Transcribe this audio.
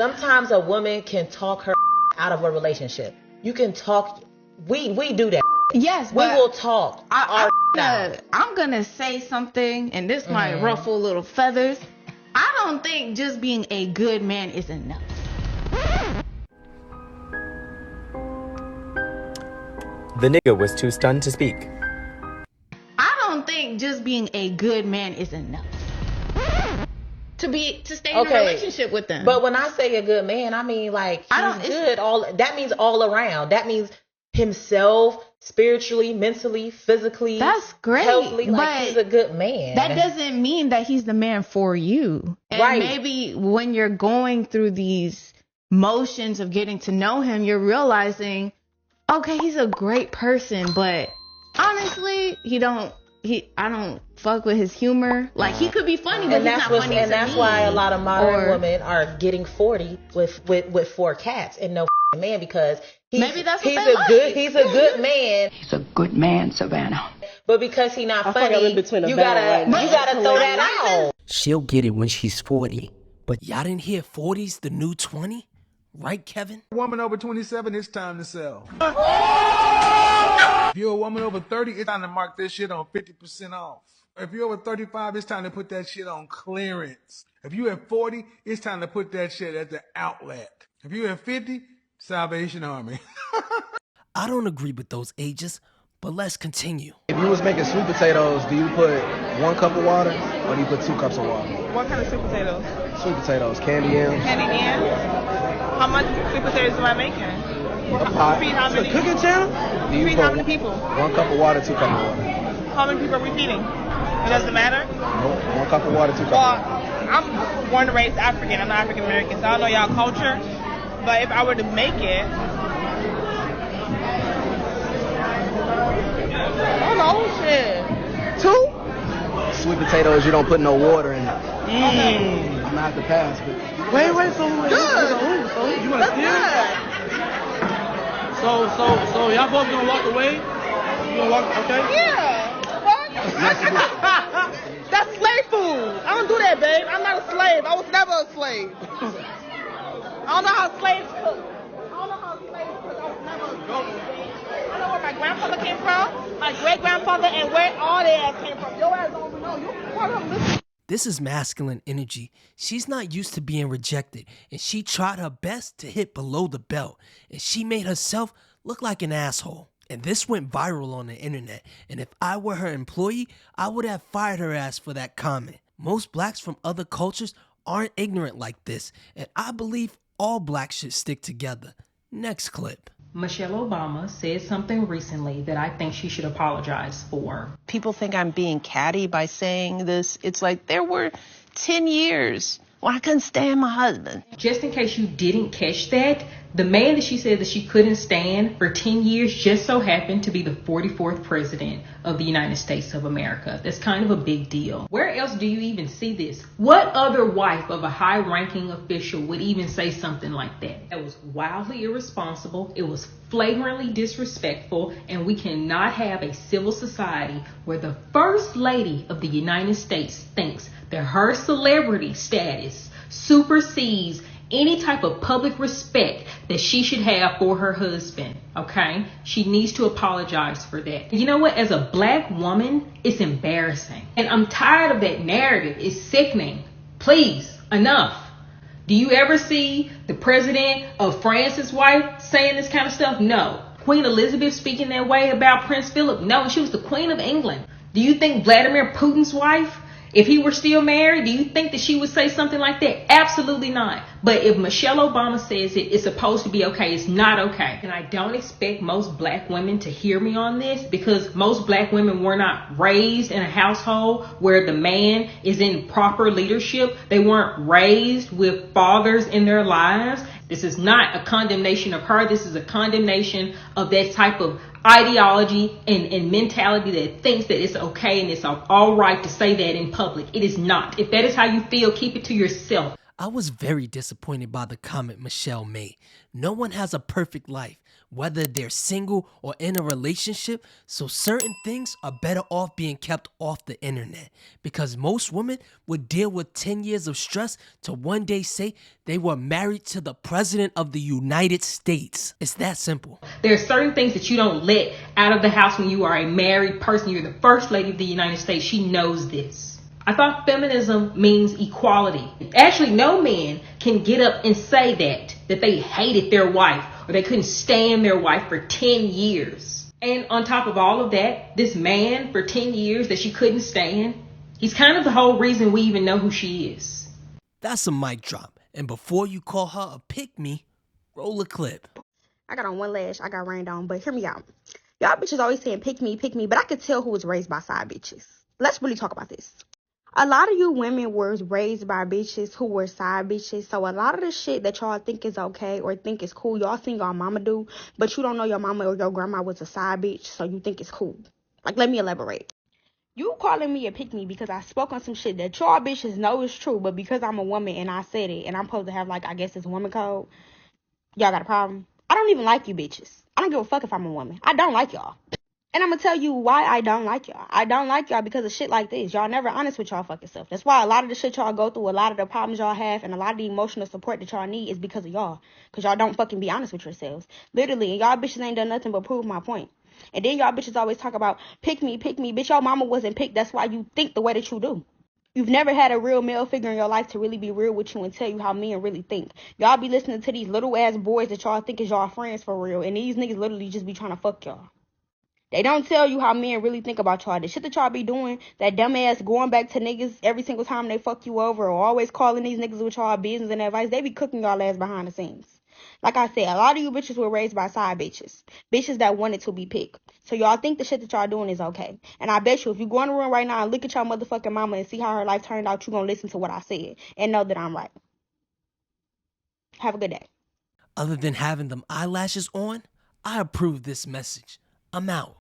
Sometimes a woman can talk her out of a relationship. You can talk. We do that. Yes, we will talk. I'm gonna say something, and this might ruffle little feathers. I don't think just being a good man is enough. The nigga was too stunned to speak. I don't think just being a good man is enough to stay in a relationship with them. But when I say a good man, I mean like he's good. That means all around. That means himself, spiritually, mentally, physically. That's great. Healthily, like he's a good man. That doesn't mean that he's the man for you. And right. Maybe when you're going through these motions of getting to know him, you're realizing, okay, he's a great person, but honestly, I don't fuck with his humor. Like, he could be funny, but he's not funny to me. And that's why a lot of modern women are getting 40 with 4 cats and no man, because he's a good man. He's a good man, Savannah. But because he's not funny, you gotta throw that out. She'll get it when she's 40. But y'all didn't hear 40's the new 20? Right, Kevin? Woman over 27, it's time to sell. If you're a woman over 30, it's time to mark this shit on 50% off. If you're over 35, it's time to put that shit on clearance. If you're at 40, it's time to put that shit at the outlet. If you're at 50, Salvation Army. I don't agree with those ages, but let's continue. If you was making sweet potatoes, do you put 1 cup of water or do you put 2 cups of water? What kind of sweet potatoes? Sweet potatoes, candy yams. Candy yams? How much sweet potatoes am I making? A pot. Feed how many? Cooking channel? Feed how many people? 1 cup of water, 2 cups of water. How many people are we feeding? It doesn't matter? Nope. 1 cup of water, 2 cups of water. I'm born and raised African. I'm not African American, so I don't know y'all culture. But if I were to make it, I don't know, shit. 2? Sweet potatoes, you don't put no water in it. I'm gonna have to pass, but Wait, so you want to steal? So y'all both gonna walk away? You gonna walk? Okay. Yeah. What? That's slave food. I don't do that, babe. I'm not a slave. I was never a slave. I don't know how slaves cook. I was never a slave. I know where my grandfather came from, my great grandfather, and where all their ass came from. Your ass don't even know. You part of this. This is masculine energy. She's not used to being rejected, and she tried her best to hit below the belt, and she made herself look like an asshole. And this went viral on the internet, and if I were her employee, I would have fired her ass for that comment. Most blacks from other cultures aren't ignorant like this, and I believe all blacks should stick together. Next clip. Michelle Obama said something recently that I think she should apologize for. People think I'm being catty by saying this. It's like there were 10 years where I couldn't stand my husband. Just in case you didn't catch that, the man that she said that she couldn't stand for 10 years just so happened to be the 44th president of the United States of America. That's kind of a big deal. Where else do you even see this? What other wife of a high-ranking official would even say something like that? That was wildly irresponsible. It was flagrantly disrespectful, and we cannot have a civil society where the First Lady of the United States thinks that her celebrity status supersedes any type of public respect that she should have for her husband, okay? She needs to apologize for that. You know what? As a black woman, it's embarrassing. And I'm tired of that narrative. It's sickening. Please, enough. Do you ever see the president of France's wife saying this kind of stuff? No. Queen Elizabeth speaking that way about Prince Philip? No, she was the Queen of England. Do you think Vladimir Putin's wife, if he were still married, do you think that she would say something like that? Absolutely not. But if Michelle Obama says it, it's supposed to be okay. It's not okay. And I don't expect most black women to hear me on this, because most black women were not raised in a household where the man is in proper leadership. They weren't raised with fathers in their lives. This is not a condemnation of her. This is a condemnation of that type of ideology and mentality that thinks that it's okay and it's all right to say that in public. It is not. If that is how you feel, keep it to yourself. I was very disappointed by the comment Michelle made. No one has a perfect life, whether they're single or in a relationship, so certain things are better off being kept off the internet, because most women would deal with 10 years of stress to one day say they were married to the President of the United States. It's that simple. There are certain things that you don't let out of the house when you are a married person. You're the First Lady of the United States. She knows this. I thought feminism means equality. Actually, no man can get up and say that they hated their wife or they couldn't stand their wife for 10 years. And on top of all of that, this man for 10 years that she couldn't stand, he's kind of the whole reason we even know who she is. That's a mic drop. And before you call her a pick-me, roll a clip. I got on one lash, I got rained on, but hear me out. Y'all bitches always saying pick me, but I could tell who was raised by side bitches. Let's really talk about this. A lot of you women were raised by bitches who were side bitches. So a lot of the shit that y'all think is okay or think is cool, y'all seen y'all mama do, but you don't know your mama or your grandma was a side bitch, so you think it's cool. Like, let me elaborate. You calling me a pick me because I spoke on some shit that y'all bitches know is true, but because I'm a woman and I said it and I'm supposed to have, like, I guess it's woman code, y'all got a problem? I don't even like you bitches. I don't give a fuck if I'm a woman. I don't like y'all. And I'm gonna tell you why I don't like y'all. I don't like y'all because of shit like this. Y'all never honest with y'all fucking self. That's why a lot of the shit y'all go through, a lot of the problems y'all have, and a lot of the emotional support that y'all need is because of y'all. Because y'all don't fucking be honest with yourselves. Literally, and y'all bitches ain't done nothing but prove my point. And then y'all bitches always talk about, pick me. Bitch, your mama wasn't picked. That's why you think the way that you do. You've never had a real male figure in your life to really be real with you and tell you how men really think. Y'all be listening to these little ass boys that y'all think is y'all friends for real. And these niggas literally just be trying to fuck y'all. They don't tell you how men really think about y'all. The shit that y'all be doing, that dumb ass going back to niggas every single time they fuck you over or always calling these niggas with y'all business and advice, they be cooking y'all ass behind the scenes. Like I said, a lot of you bitches were raised by side bitches. Bitches that wanted to be picked. So y'all think the shit that y'all doing is okay. And I bet you if you go in the room right now and look at your motherfucking mama and see how her life turned out, you gonna listen to what I said and know that I'm right. Have a good day. Other than having them eyelashes on, I approve this message. I'm out.